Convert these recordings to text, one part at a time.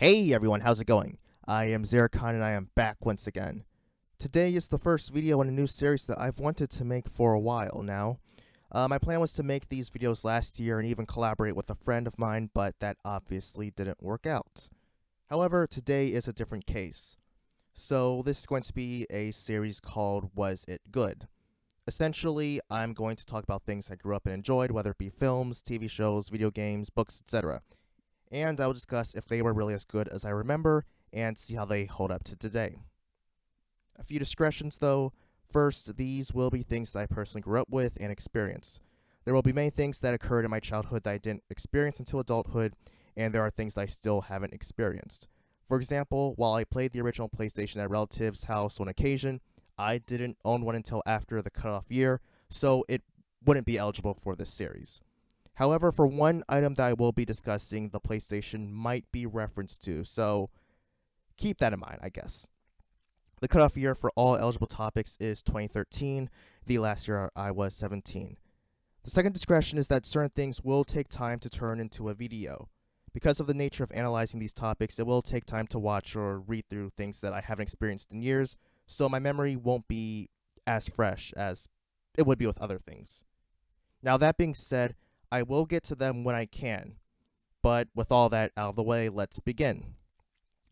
Hey everyone, how's it going? I am iamxeracon and I am back once again. Today is the first video in a new series that I've wanted to make for a while now. My plan was to make these videos last year and even collaborate with a friend of mine, but that obviously didn't work out. However, today is a different case. So this is going to be a series called Was It Good? Essentially, I'm going to talk about things I grew up and enjoyed, whether it be films, TV shows, video games, books, etc. And I'll discuss if they were really as good as I remember and see how they hold up to today. A few discretions though. First, these will be things that I personally grew up with and experienced. There will be many things that occurred in my childhood that I didn't experience until adulthood, and there are things that I still haven't experienced. For example, while I played the original PlayStation at a relative's house on occasion, I didn't own one until after the cutoff year, so it wouldn't be eligible for this series. However, for one item that I will be discussing, the PlayStation might be referenced to, so keep that in mind, I guess. The cutoff year for all eligible topics is 2013, the last year I was 17. The second discretion is that certain things will take time to turn into a video. Because of the nature of analyzing these topics, it will take time to watch or read through things that I haven't experienced in years, so my memory won't be as fresh as it would be with other things. Now, that being said, I will get to them when I can, but with all that out of the way, let's begin.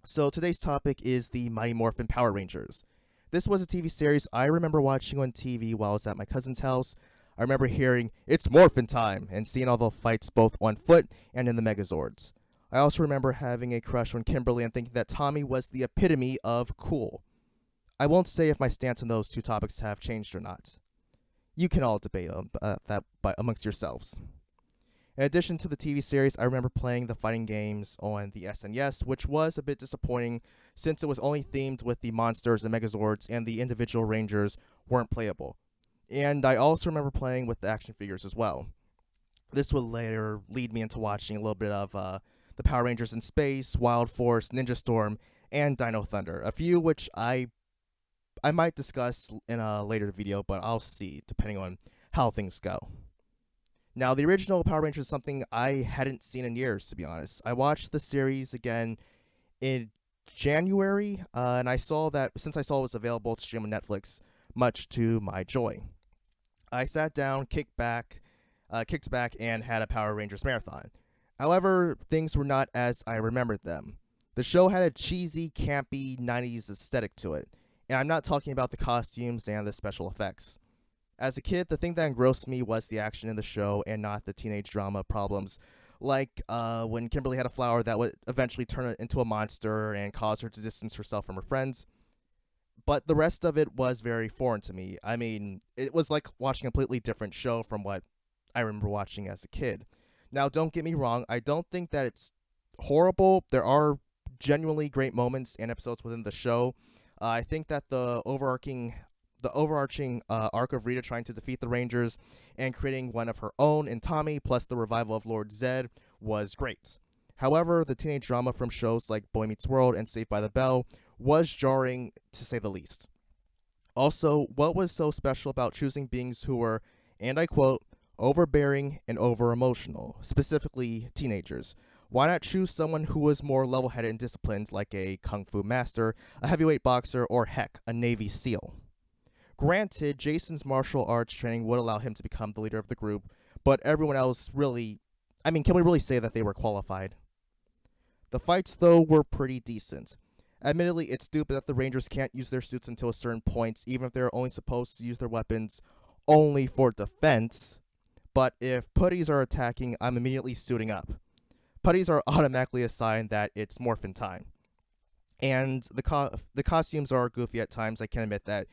So today's topic is the Mighty Morphin Power Rangers. This was a TV series I remember watching on TV while I was at my cousin's house. I remember hearing, "It's Morphin time," and seeing all the fights both on foot and in the Megazords. I also remember having a crush on Kimberly and thinking that Tommy was the epitome of cool. I won't say if my stance on those two topics have changed or not. You can all debate that amongst yourselves. In addition to the TV series, I remember playing the fighting games on the SNES, which was a bit disappointing since it was only themed with the monsters and Megazords and the individual Rangers weren't playable. And I also remember playing with the action figures as well. This would later lead me into watching a little bit of the Power Rangers in Space, Wild Force, Ninja Storm, and Dino Thunder, a few which I might discuss in a later video, but I'll see, depending on how things go. Now, the original Power Rangers is something I hadn't seen in years, to be honest. I watched the series again in January, and I saw that, since I saw it was available to stream on Netflix, much to my joy. I sat down, kicked back, and had a Power Rangers marathon. However, things were not as I remembered them. The show had a cheesy, campy 90s aesthetic to it, and I'm not talking about the costumes and the special effects. As a kid, the thing that engrossed me was the action in the show and not the teenage drama problems, like when Kimberly had a flower that would eventually turn it into a monster and cause her to distance herself from her friends. But the rest of it was very foreign to me. I mean, it was like watching a completely different show from what I remember watching as a kid. Now, don't get me wrong, I don't think that it's horrible. There are genuinely great moments and episodes within the show. I think that the overarching arc of Rita trying to defeat the Rangers and creating one of her own in Tommy, plus the revival of Lord Zed, was great. However, the teenage drama from shows like Boy Meets World and Saved by the Bell was jarring, to say the least. Also, what was so special about choosing beings who were, and I quote, overbearing and over-emotional, specifically teenagers? Why not choose someone who was more level-headed and disciplined, like a kung fu master, a heavyweight boxer, or heck, a Navy SEAL? Granted, Jason's martial arts training would allow him to become the leader of the group, but everyone else really, can we really say that they were qualified? The fights, though, were pretty decent. Admittedly, it's stupid that the Rangers can't use their suits until a certain point, even if they're only supposed to use their weapons only for defense. But if putties are attacking, I'm immediately suiting up. Putties are automatically a sign that it's Morphin time. And the costumes are goofy at times, I can admit that.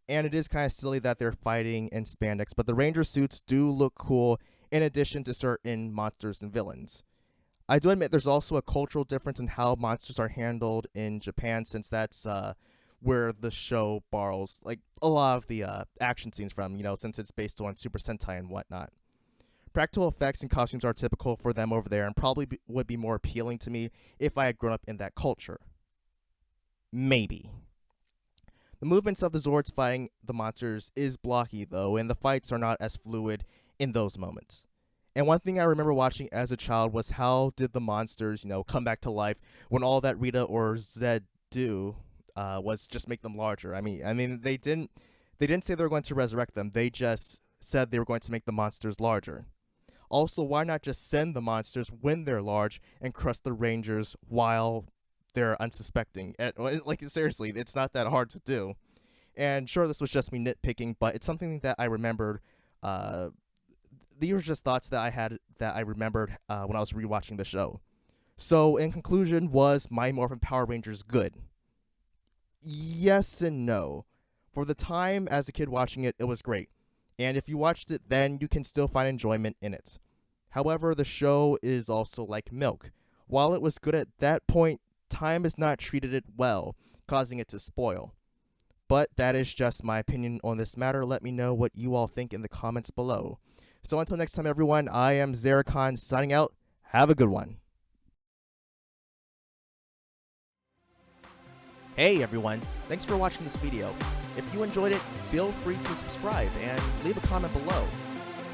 And it is kind of silly that they're fighting in spandex, but the Ranger suits do look cool in addition to certain monsters and villains. I do admit there's also a cultural difference in how monsters are handled in Japan, since that's where the show borrows like a lot of the action scenes from, since it's based on Super Sentai and whatnot. Practical effects and costumes are typical for them over there and probably would be more appealing to me if I had grown up in that culture. Maybe. The movements of the Zords fighting the monsters is blocky, though, and the fights are not as fluid in those moments. And one thing I remember watching as a child was how did the monsters, come back to life when all that Rita or Zed do was just make them larger. I mean, they didn't say they were going to resurrect them. They just said they were going to make the monsters larger. Also, why not just send the monsters when they're large and crush the Rangers while they're unsuspecting? Like, seriously, it's not that hard to do. And sure, this was just me nitpicking, but it's something that I remembered. These were just thoughts that I had that I remembered when I was rewatching the show. So, in conclusion, was Mighty Morphin Power Rangers good? Yes and no. For the time as a kid watching it, it was great. And if you watched it then, you can still find enjoyment in it. However, the show is also like milk. While it was good at that point, time has not treated it well, causing it to spoil. But that is just my opinion on this matter. Let me know what you all think in the comments below. So until next time, everyone, I am iamxeracon signing out. Have a good one. Hey everyone, thanks for watching this video. If you enjoyed it, feel free to subscribe and leave a comment below.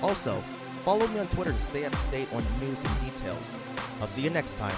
Also, follow me on Twitter to stay up to date on news and details. I'll see you next time.